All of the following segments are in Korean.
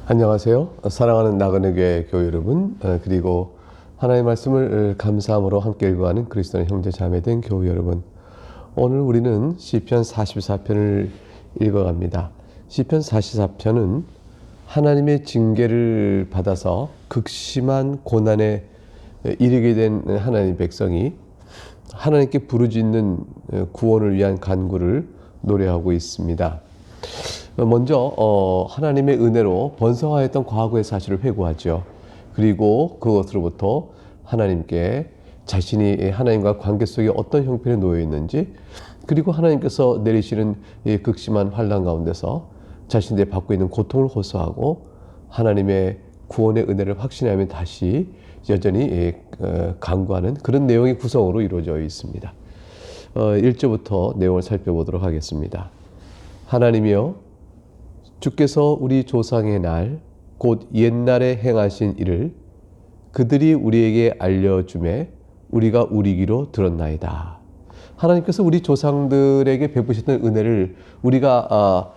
안녕하세요. 사랑하는 나그네 교회 교회 여러분, 그리고 하나님의 말씀을 감사함으로 함께 읽어가는 그리스도의 형제 자매된 교회 여러분. 오늘 우리는 시편 44편을 읽어갑니다. 시편 44편은 하나님의 징계를 받아서 극심한 고난에 이르게 된 하나님의 백성이 하나님께 부르짖는 구원을 위한 간구를 노래하고 있습니다. 먼저 하나님의 은혜로 번성하였던 과거의 사실을 회고하죠. 그리고 그것으로부터 하나님께 자신이 하나님과 관계 속에 어떤 형편에 놓여 있는지, 그리고 하나님께서 내리시는 이 극심한 환난 가운데서 자신들이 받고 있는 고통을 호소하고 하나님의 구원의 은혜를 확신하며 다시 여전히 간구하는 그런 내용의 구성으로 이루어져 있습니다. 1절부터 내용을 살펴보도록 하겠습니다. 하나님이여, 주께서 우리 조상의 날 곧 옛날에 행하신 일을 그들이 우리에게 알려주매 우리가 우리귀로 들었나이다. 하나님께서 우리 조상들에게 베푸셨던 은혜를 우리가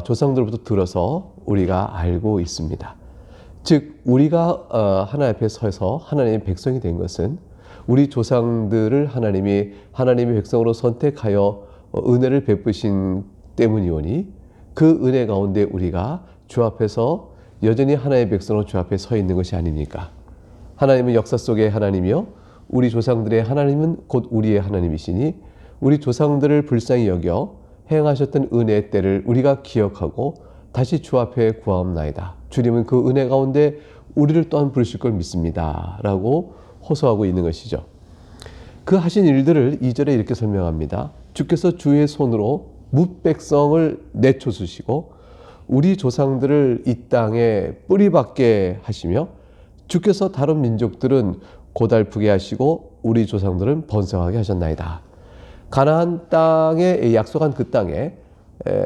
조상들로부터 들어서 우리가 알고 있습니다. 즉 우리가 하나님 앞에 서서 하나님의 백성이 된 것은 우리 조상들을 하나님이 하나님의 백성으로 선택하여 은혜를 베푸신 때문이오니 그 은혜 가운데 우리가 주 앞에서 여전히 하나님의 백성으로 주 앞에 서 있는 것이 아닙니까? 하나님은 역사 속의 하나님이요, 우리 조상들의 하나님은 곧 우리의 하나님이시니 우리 조상들을 불쌍히 여겨 행하셨던 은혜의 때를 우리가 기억하고 다시 주 앞에 구하옵나이다. 주님은 그 은혜 가운데 우리를 또한 부르실 걸 믿습니다 라고 호소하고 있는 것이죠. 그 하신 일들을 2절에 이렇게 설명합니다. 주께서 주의 손으로 뭇백성을 내쫓으시고 우리 조상들을 이 땅에 뿌리박게 하시며 주께서 다른 민족들은 고달프게 하시고 우리 조상들은 번성하게 하셨나이다. 가나안 땅에 약속한 그 땅에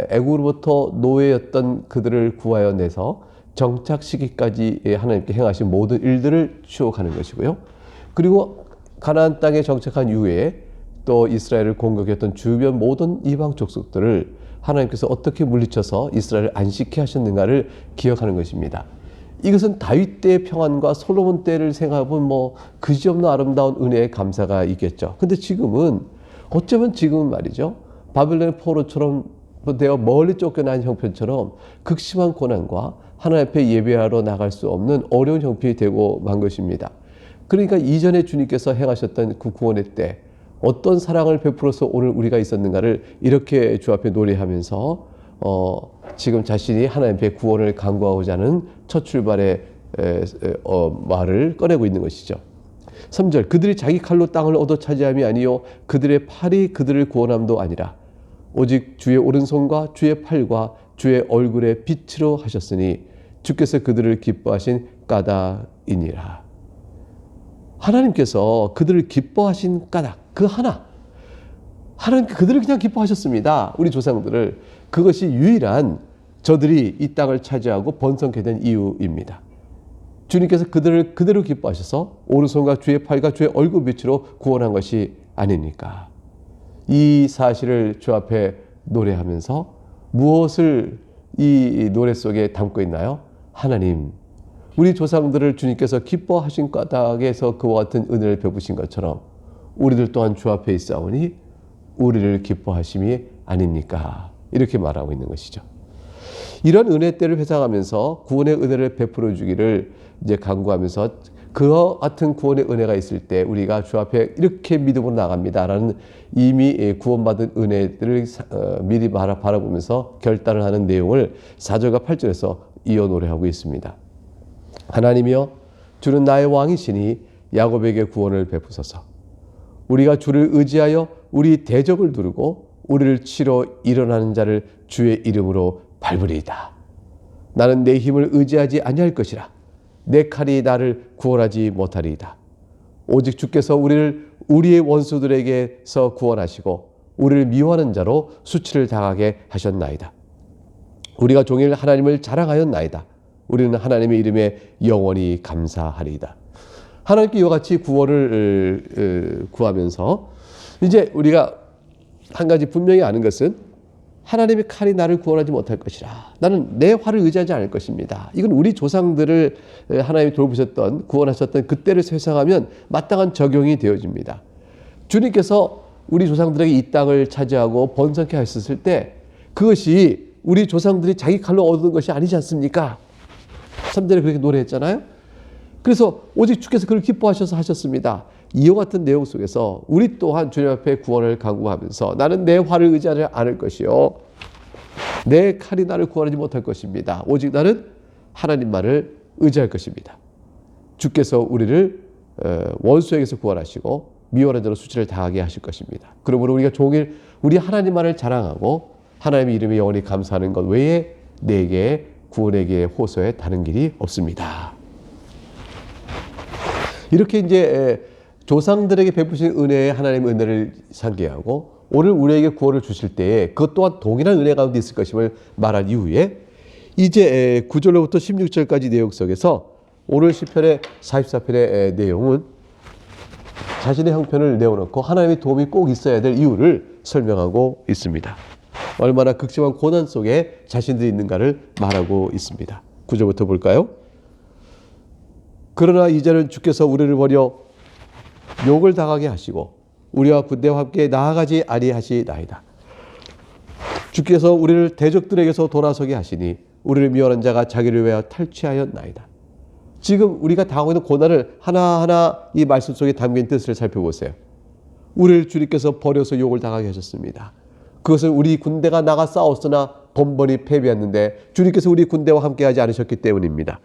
애국으로부터 노예였던 그들을 구하여 내서 정착시키기까지 하나님께 행하신 모든 일들을 추억하는 것이고요. 그리고 가나안 땅에 정착한 이후에 또 이스라엘을 공격했던 주변 모든 이방 족속들을 하나님께서 어떻게 물리쳐서 이스라엘을 안식케 하셨는가를 기억하는 것입니다. 이것은 다윗 때의 평안과 솔로몬 때를 생각해보면 그지없는 아름다운 은혜의 감사가 있겠죠. 근데 지금은 어쩌면 지금은 말이죠, 바벨론의 포로처럼 되어 멀리 쫓겨난 형편처럼 극심한 고난과 하나님 앞에 예배하러 나갈 수 없는 어려운 형편이 되고 만 것입니다. 그러니까 이전에 주님께서 행하셨던 그 구원의 때 어떤 사랑을 베풀어서 오늘 우리가 있었는가를 이렇게 주 앞에 노래하면서 지금 자신이 하나님 앞에 구원을 간구하고자 하는 첫 출발의 말을 꺼내고 있는 것이죠. 3절, 그들이 자기 칼로 땅을 얻어 차지함이 아니요 그들의 팔이 그들을 구원함도 아니라 오직 주의 오른손과 주의 팔과 주의 얼굴의 빛으로 하셨으니 주께서 그들을 기뻐하신 까닭이니라. 하나님께서 그들을 기뻐하신 까닭, 그 하나, 하나님께 그들을 그냥 기뻐하셨습니다. 우리 조상들을. 그것이 유일한 저들이 이 땅을 차지하고 번성케 된 이유입니다. 주님께서 그들을 그대로 기뻐하셔서 오른손과 주의 팔과 주의 얼굴 빛으로 구원한 것이 아닙니까? 이 사실을 주 앞에 노래하면서 무엇을 이 노래 속에 담고 있나요? 하나님, 우리 조상들을 주님께서 기뻐하신 까닭에서 그와 같은 은혜를 베푸신 것처럼 우리들 또한 주 앞에 있사오니 우리를 기뻐하심이 아닙니까? 이렇게 말하고 있는 것이죠. 이런 은혜 때를 회상하면서 구원의 은혜를 베풀어 주기를 이제 간구하면서 그와 같은 구원의 은혜가 있을 때 우리가 주 앞에 이렇게 믿음으로 나갑니다라는 이미 구원받은 은혜들을 미리 바라보면서 결단을 하는 내용을 4절과 8절에서 이어 노래하고 있습니다. 하나님이여, 주는 나의 왕이시니 야곱에게 구원을 베푸소서. 우리가 주를 의지하여 우리 대적을 두르고 우리를 치러 일어나는 자를 주의 이름으로 밟으리이다. 나는 내 힘을 의지하지 아니할 것이라. 내 칼이 나를 구원하지 못하리이다. 오직 주께서 우리를 우리의 원수들에게서 구원하시고 우리를 미워하는 자로 수치를 당하게 하셨나이다. 우리가 종일 하나님을 자랑하였나이다. 우리는 하나님의 이름에 영원히 감사하리이다. 하나님께 이와 같이 구원을 구하면서 이제 우리가 한 가지 분명히 아는 것은 하나님의 칼이 나를 구원하지 못할 것이라. 나는 내 활을 의지하지 않을 것입니다. 이건 우리 조상들을 하나님이 돌보셨던, 구원하셨던 그때를 회상하면 마땅한 적용이 되어집니다. 주님께서 우리 조상들에게 이 땅을 차지하고 번성케 하셨을 때 그것이 우리 조상들이 자기 칼로 얻은 것이 아니지 않습니까? 3절에 그렇게 노래했잖아요. 그래서 오직 주께서 그를 기뻐하셔서 하셨습니다. 이와 같은 내용 속에서 우리 또한 주님 앞에 구원을 간구하면서 나는 내 활을 의지하지 않을 것이요 내 칼이 나를 구원하지 못할 것입니다. 오직 나는 하나님만을 의지할 것입니다. 주께서 우리를 원수에게서 구원하시고 미워하는 자로 수치를 당하게 하실 것입니다. 그러므로 우리가 종일 우리 하나님만을 자랑하고 하나님의 이름에 영원히 감사하는 것 외에 내게 구원의 길 호소에 다른 길이 없습니다. 이렇게 이제 조상들에게 베푸신 은혜에 하나님의 은혜를 상기하고 오늘 우리에게 구원을 주실 때에 그것 또한 동일한 은혜 가운데 있을 것임을 말한 이후에 이제 9절로부터 16절까지 내용 속에서 오늘 시편의 44편의 내용은 자신의 형편을 내어놓고 하나님의 도움이 꼭 있어야 될 이유를 설명하고 있습니다. 얼마나 극심한 고난 속에 자신들이 있는가를 말하고 있습니다. 9절부터 볼까요? 그러나 이제는 주께서 우리를 버려 욕을 당하게 하시고 우리와 군대와 함께 나아가지 아니하시나이다. 주께서 우리를 대적들에게서 돌아서게 하시니 우리를 미워하는 자가 자기를 위하여 탈취하였나이다. 지금 우리가 당하고 있는 고난을 하나하나 이 말씀 속에 담긴 뜻을 살펴보세요. 우리를 주님께서 버려서 욕을 당하게 하셨습니다. 그것은 우리 군대가 나가 싸웠으나 번번이 패배했는데 주님께서 우리 군대와 함께하지 않으셨기 때문입니다.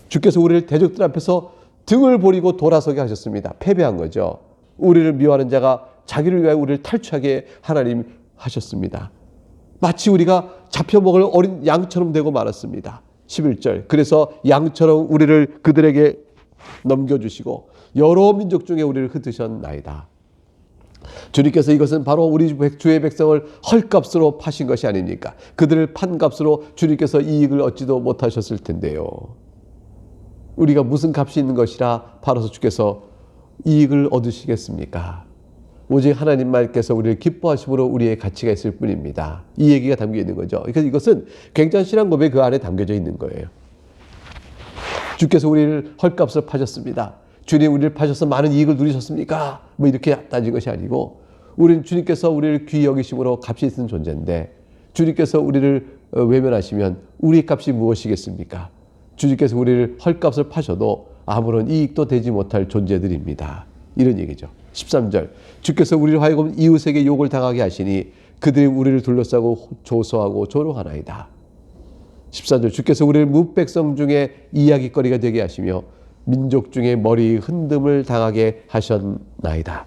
주께서 우리를 대적들 앞에서 등을 버리고 돌아서게 하셨습니다. 패배한 거죠. 우리를 미워하는 자가 자기를 위하여 우리를 탈취하게 하나님 하셨습니다. 마치 우리가 잡혀먹을 어린 양처럼 되고 말았습니다. 11절 그래서 양처럼 우리를 그들에게 넘겨주시고 여러 민족 중에 우리를 흩으셨나이다. 주님께서 이것은 바로 우리 주의 백성을 헐값으로 파신 것이 아닙니까? 그들을 판 값으로 주님께서 이익을 얻지도 못하셨을 텐데요. 우리가 무슨 값이 있는 것이라 팔아서 주께서 이익을 얻으시겠습니까? 오직 하나님만께서 우리를 기뻐하심으로 우리의 가치가 있을 뿐입니다. 이 얘기가 담겨 있는 거죠. 그러니까 이것은 굉장한 신앙 고백이 그 안에 담겨져 있는 거예요. 주께서 우리를 헐값으로 파셨습니다. 주님 우리를 파셔서 많은 이익을 누리셨습니까? 뭐 이렇게 따진 것이 아니고 우리는 주님께서 우리를 귀히 여기심으로 값이 있는 존재인데 주님께서 우리를 외면하시면 우리의 값이 무엇이겠습니까? 주님께서 우리를 헐값을 파셔도 아무런 이익도 되지 못할 존재들입니다. 이런 얘기죠. 13절 주께서 우리를 하여금 이웃에게 욕을 당하게 하시니 그들이 우리를 둘러싸고 조소하고 조롱하나이다. 14절 주께서 우리를 무백성 중에 이야기거리가 되게 하시며 민족 중에 머리 흔듦을 당하게 하셨나이다.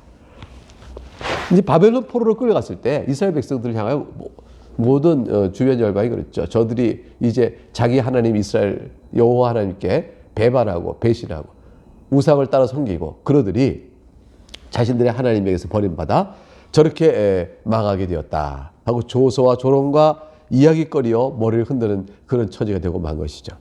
이제 바벨론 포로로 끌려갔을 때 이스라엘 백성들을 향하여 모든 주변 열방이 그랬죠. 저들이 이제 자기 하나님 이스라엘 여호와 하나님께 배반하고 배신하고 우상을 따라 섬기고 그러들이 자신들의 하나님에게서 버림받아 저렇게 망하게 되었다 하고 조소와 조롱과 이야기거리여 머리를 흔드는 그런 처지가 되고 만 것이죠.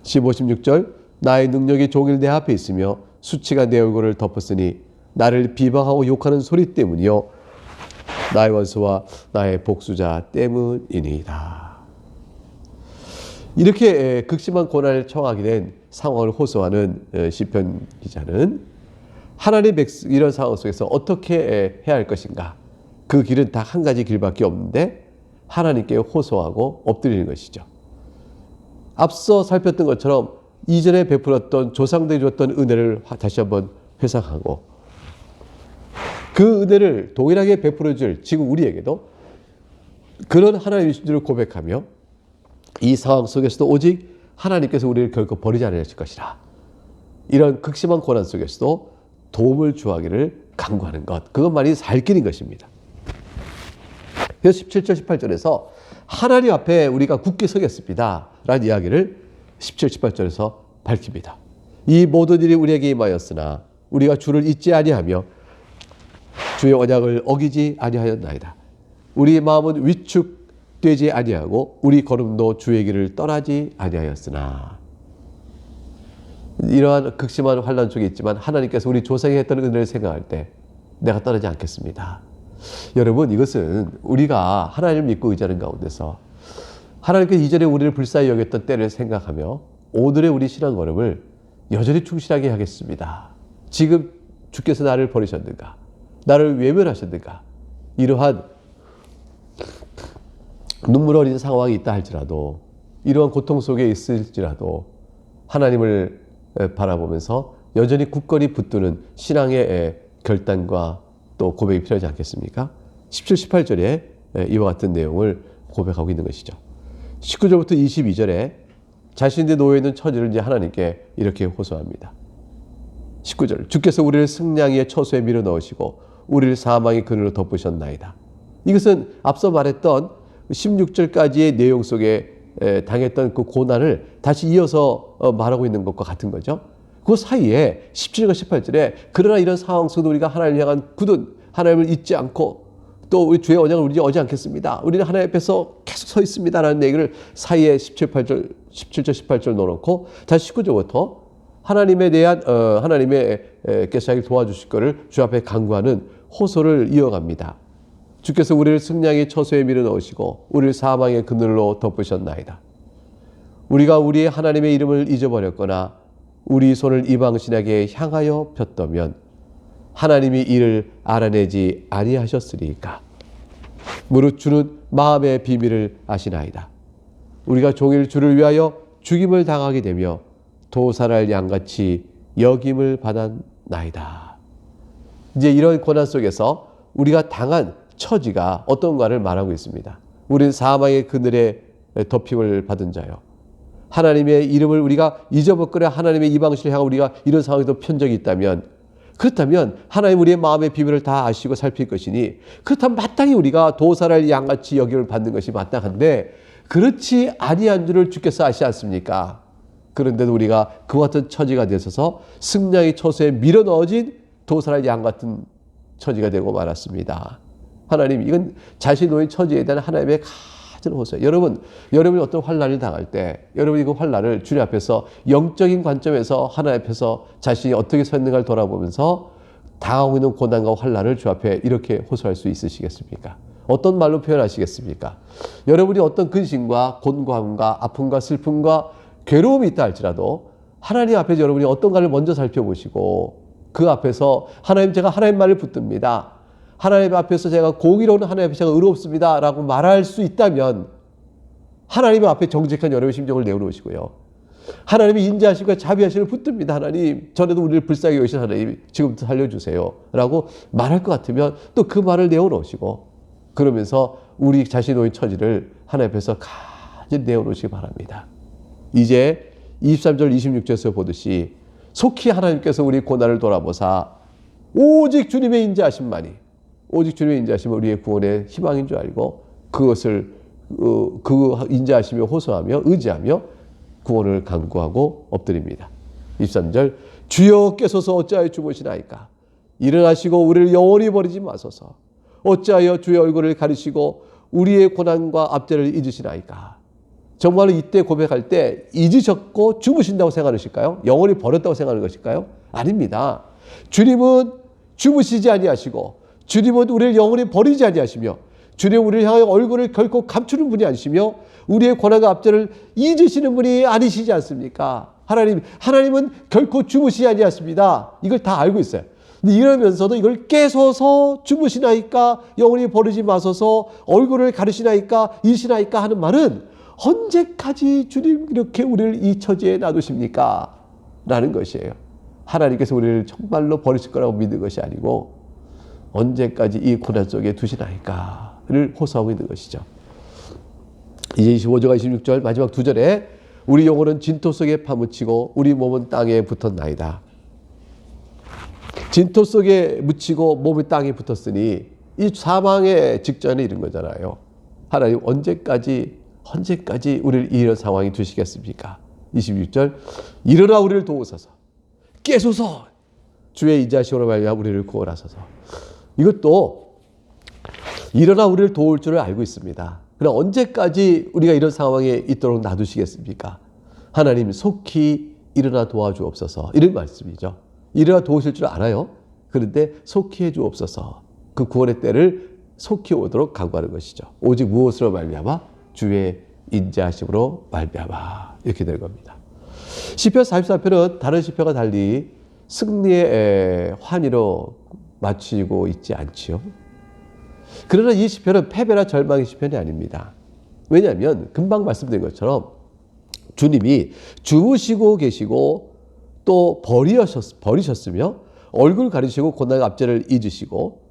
15, 16절 나의 능력이 종일 내 앞에 있으며 수치가 내 얼굴을 덮었으니 나를 비방하고 욕하는 소리 때문이요 나의 원수와 나의 복수자 때문이니이다. 이렇게 극심한 고난을 청하게 된 상황을 호소하는 시편 기자는 하나님의 백성 이런 상황 속에서 어떻게 해야 할 것인가? 그 길은 딱 한 가지 길밖에 없는데 하나님께 호소하고 엎드리는 것이죠. 앞서 살폈던 것처럼 이전에 베풀었던 조상들이 줬던 은혜를 다시 한번 회상하고 그 은혜를 동일하게 베풀어 줄 지금 우리에게도 그런 하나님이신 줄을 고백하며 이 상황 속에서도 오직 하나님께서 우리를 결코 버리지 않으실 것이라. 이런 극심한 고난 속에서도 도움을 주하기를 간구하는 것. 그것만이 살 길인 것입니다. 그래서 17절, 18절에서 하나님 앞에 우리가 굳게 서겠습니다. 라는 이야기를 17, 18절에서 밝힙니다. 이 모든 일이 우리에게 임하였으나 우리가 주를 잊지 아니하며 주의 언약을 어기지 아니하였나이다. 우리의 마음은 위축되지 아니하고 우리 걸음도 주의 길을 떠나지 아니하였으나. 이러한 극심한 환난 속에 있지만 하나님께서 우리 조상이 했던 은혜를 생각할 때 내가 떠나지 않겠습니다. 여러분, 이것은 우리가 하나님을 믿고 의지하는 가운데서 하나님께서 이전에 우리를 불쌍히 여겼던 때를 생각하며 오늘의 우리 신앙 걸음을 여전히 충실하게 하겠습니다. 지금 주께서 나를 버리셨는가? 나를 외면하셨는가? 이러한 눈물 어린 상황이 있다 할지라도, 이러한 고통 속에 있을지라도 하나님을 바라보면서 여전히 굳건히 붙드는 신앙의 결단과 또 고백이 필요하지 않겠습니까? 17, 18절에 이와 같은 내용을 고백하고 있는 것이죠. 19절부터 22절에 자신들의 놓여 있는 처지를 이제 하나님께 이렇게 호소합니다. 19절, 주께서 우리를 승냥이의 처소에 밀어 넣으시고 우리를 사망의 그늘로 덮으셨나이다. 이것은 앞서 말했던 16절까지의 내용 속에 당했던 그 고난을 다시 이어서 말하고 있는 것과 같은 거죠. 그 사이에 17절과 18절에 그러나 이런 상황 속에도 우리가 하나님을 향한 굳은 하나님을 잊지 않고 또 우리 주의 언약을 우리 어지 않겠습니다. 우리는 하나님 앞에서 계속 서 있습니다라는 얘기를 사이에 17절, 18절 넣어놓고 다시 19절부터 하나님에 대한 하나님의 께서 도와주실 것을 주 앞에 간구하는 호소를 이어갑니다. 주께서 우리를 승냥의 처소에 밀어 넣으시고 우리를 사망의 그늘로 덮으셨나이다. 우리가 우리의 하나님의 이름을 잊어버렸거나 우리 손을 이방신에게 향하여 폈다면 하나님이 이를 알아내지 아니하셨으리까. 무릇 주는 마음의 비밀을 아시나이다. 우리가 종일 주를 위하여 죽임을 당하게 되며 도살할 양같이 여김을 받았나이다. 이제 이런 고난 속에서 우리가 당한 처지가 어떤가를 말하고 있습니다. 우리는 사망의 그늘에 덮임을 받은 자요. 하나님의 이름을 우리가 잊어먹거나 하나님의 이방신을 향하고 우리가 이런 상황에도 편 적이 있다면, 그렇다면 하나님 우리의 마음의 비밀을 다 아시고 살필 것이니 그렇다면 마땅히 우리가 도살할 양같이 여김을 받는 것이 마땅한데 그렇지 아니한 줄을 주께서 아시지 않습니까? 그런데도 우리가 그와 같은 처지가 되어서 승냥의 처소에 밀어 넣어진 도살할 양 같은 처지가 되고 말았습니다. 하나님, 이건 자신이 놓인 처지에 대한 하나님의 가진 호소예요. 여러분이 어떤 환난을 당할 때 여러분이 그 환난을 주님 앞에서 영적인 관점에서 하나님 앞에서 자신이 어떻게 서 있는가를 돌아보면서 당하고 있는 고난과 환난을 주 앞에 이렇게 호소할 수 있으시겠습니까? 어떤 말로 표현하시겠습니까? 여러분이 어떤 근심과 곤고함과 아픔과 슬픔과 괴로움이 있다 할지라도 하나님 앞에서 여러분이 어떤가를 먼저 살펴보시고 그 앞에서 하나님, 제가 하나님 말을 붙듭니다. 하나님 앞에서 제가 공의로운 하나님 앞에 제가 의롭습니다 라고 말할 수 있다면 하나님 앞에 정직한 여러분의 심정을 내어놓으시고요. 하나님이 인자하심과 자비하심을 붙듭니다. 하나님, 전에도 우리를 불쌍히 여기신 하나님 지금부터 살려주세요 라고 말할 것 같으면 또 그 말을 내어놓으시고 그러면서 우리 자신의 놓인 처지를 하나님 앞에서 가지 내어놓으시기 바랍니다. 이제 23절 26절에서 보듯이 속히 하나님께서 우리 고난을 돌아보사 오직 주님의 인자하심만이, 오직 주님의 인자하심은 우리의 구원의 희망인 줄 알고 그것을 그 인자하심에 호소하며 의지하며 구원을 간구하고 엎드립니다. 23절, 주여 깨소서 어찌하여 주무시나이까. 일어나시고 우리를 영원히 버리지 마소서. 어찌하여 주의 얼굴을 가리시고 우리의 고난과 압제를 잊으시나이까. 정말로 이때 고백할 때 잊으셨고 주무신다고 생각하실까요? 영원히 버렸다고 생각하는 것일까요? 아닙니다. 주님은 주무시지 아니하시고 주님은 우리를 영원히 버리지 아니하시며 주님은 우리를 향하여 얼굴을 결코 감추는 분이 아니시며 우리의 고난과 압제를 잊으시는 분이 아니시지 않습니까? 하나님은 결코 주무시지 아니하십니다. 이걸 다 알고 있어요. 근데 이러면서도 이걸 깨소서 주무시나이까, 영원히 버리지 마소서, 얼굴을 가리시나이까, 잊으시나이까 하는 말은 언제까지 주님 이렇게 우리를 이 처지에 놔두십니까? 라는 것이에요. 하나님께서 우리를 정말로 버리실 거라고 믿는 것이 아니고 언제까지 이 고난 속에 두시나이까를 호소하고 있는 것이죠. 이제 25절과 26절 마지막 두 절에 우리 영혼은 진토 속에 파묻히고 우리 몸은 땅에 붙었나이다. 진토 속에 묻히고 몸이 땅에 붙었으니 이 사망의 직전에 이른 거잖아요. 하나님 언제까지 우리를 이런 상황에 두시겠습니까? 26절, 일어나 우리를 도우소서. 깨소서. 주의 인자하심으로 말미암아 우리를 구원하소서. 이것도 일어나 우리를 도울 줄을 알고 있습니다. 그러나 언제까지 우리가 이런 상황에 있도록 놔두시겠습니까? 하나님 속히 일어나 도와주옵소서. 이런 말씀이죠. 일어나 도우실 줄 알아요. 그런데 속히 해주옵소서. 그 구원의 때를 속히 오도록 간구하는 것이죠. 오직 무엇으로 말미암아? 주의 인자하심으로 말미암아. 이렇게 될 겁니다. 시편 44편은 다른 시편과 달리 승리의 환희로 마치고 있지 않지요. 그러나 이 시편은 패배나 절망의 시편이 아닙니다. 왜냐하면 금방 말씀드린 것처럼 주님이 주무시고 계시고 또 버리셨으며 얼굴 가리시고 고난의 압제를 잊으시고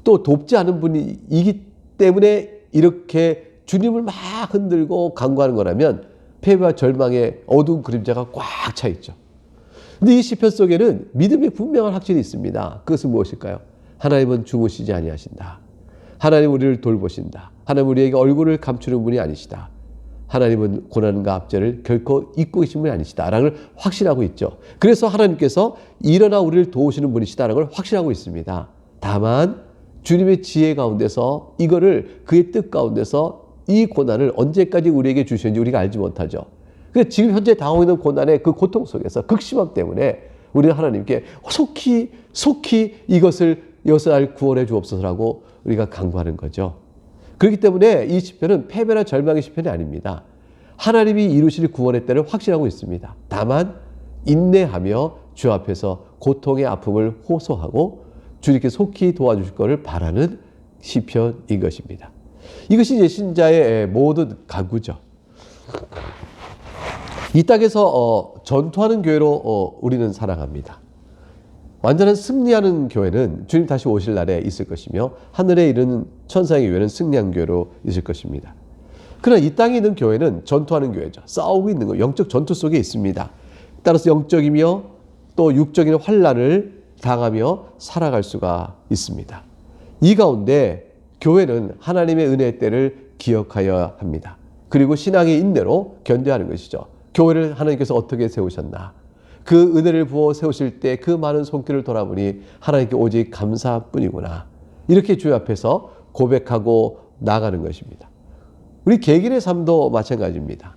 또 돕지 않은 분이기 때문에 이렇게 주님을 막 흔들고 간구하는 거라면 패배와 절망의 어두운 그림자가 꽉 차 있죠. 근데 이 시편 속에는 믿음의 분명한 확신이 있습니다. 그것은 무엇일까요? 하나님은 주무시지 아니하신다. 하나님 우리를 돌보신다. 하나님 우리에게 얼굴을 감추는 분이 아니시다. 하나님은 고난과 압제를 결코 잊고 계신 분이 아니시다라는 걸 확신하고 있죠. 그래서 하나님께서 일어나 우리를 도우시는 분이시다라는 걸 확신하고 있습니다. 다만 주님의 지혜 가운데서 이거를 그의 뜻 가운데서 이 고난을 언제까지 우리에게 주시는지 우리가 알지 못하죠. 그래서 지금 현재 당하고 있는 고난의 그 고통 속에서 극심함 때문에 우리는 하나님께 속히 이것을 날 구원해 주옵소서라고 우리가 간구하는 거죠. 그렇기 때문에 이 시편은 패배나 절망의 시편이 아닙니다. 하나님이 이루실 구원의 때를 확신하고 있습니다. 다만 인내하며 주 앞에서 고통의 아픔을 호소하고 주님께 속히 도와주실 것을 바라는 시편인 것입니다. 이것이 이제 신자의 모든 간구죠. 이 땅에서 전투하는 교회로 우리는 살아갑니다. 완전한 승리하는 교회는 주님 다시 오실 날에 있을 것이며 하늘에 이르는 천상의 교회는 승리한 교회로 있을 것입니다. 그러나 이 땅에 있는 교회는 전투하는 교회죠. 싸우고 있는 거, 영적 전투 속에 있습니다. 따라서 영적이며 또 육적인 환난을 당하며 살아갈 수가 있습니다. 이 가운데 교회는 하나님의 은혜의 때를 기억하여야 합니다. 그리고 신앙의 인내로 견뎌하는 것이죠. 교회를 하나님께서 어떻게 세우셨나? 그 은혜를 부어 세우실 때 그 많은 손길을 돌아보니 하나님께 오직 감사뿐이구나. 이렇게 주님 앞에서 고백하고 나가는 것입니다. 우리 개인의 삶도 마찬가지입니다.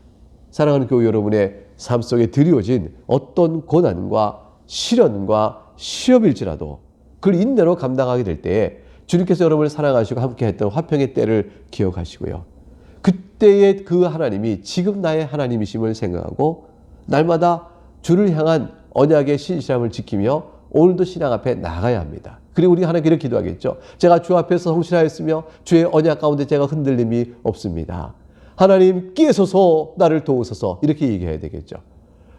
사랑하는 교회 여러분의 삶 속에 드리워진 어떤 고난과 시련과 시험일지라도 그걸 인내로 감당하게 될 때에 주님께서 여러분을 사랑하시고 함께 했던 화평의 때를 기억하시고요. 그때의 그 하나님이 지금 나의 하나님이심을 생각하고 날마다 주를 향한 언약의 신실함을 지키며 오늘도 신앙 앞에 나가야 합니다. 그리고 우리 하나님께 이렇게 기도하겠죠. 제가 주 앞에서 성실하였으며 주의 언약 가운데 제가 흔들림이 없습니다. 하나님 끼에서서 나를 도우소서 이렇게 얘기해야 되겠죠.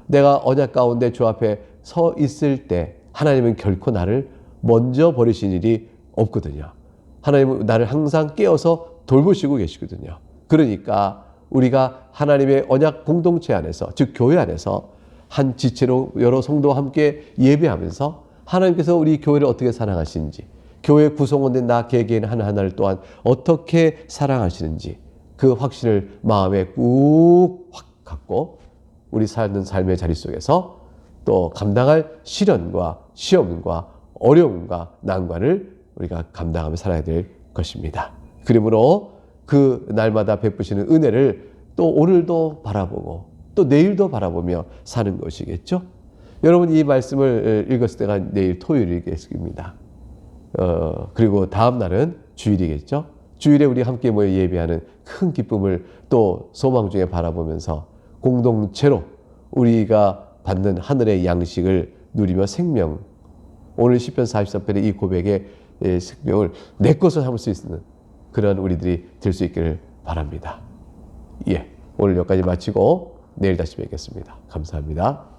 내가 언약 가운데 주 앞에 서 있을 때 하나님은 결코 나를 먼저 버리신 일이 없거든요. 하나님은 나를 항상 깨어서 돌보시고 계시거든요. 그러니까 우리가 하나님의 언약 공동체 안에서 즉 교회 안에서 한 지체로 여러 성도와 함께 예배하면서 하나님께서 우리 교회를 어떻게 사랑하시는지 교회 구성원된 나 개개인 하나하나를 또한 어떻게 사랑하시는지 그 확신을 마음에 꾹 확 갖고 우리 사는 삶의 자리 속에서 또 감당할 시련과 시험과 어려움과 난관을 우리가 감당하며 살아야 될 것입니다. 그러므로 그 날마다 베푸시는 은혜를 또 오늘도 바라보고 또 내일도 바라보며 사는 것이겠죠. 여러분 이 말씀을 읽었을 때가 내일 토요일이겠습니다. 그리고 다음 날은 주일이겠죠. 주일에 우리 함께 모여 예배하는 큰 기쁨을 또 소망 중에 바라보면서 공동체로 우리가 받는 하늘의 양식을 누리며 생명, 오늘 시편 44편의 이 고백의 생명을 내 것으로 삼을 수 있는 그런 우리들이 될 수 있기를 바랍니다. 오늘 여기까지 마치고 내일 다시 뵙겠습니다. 감사합니다.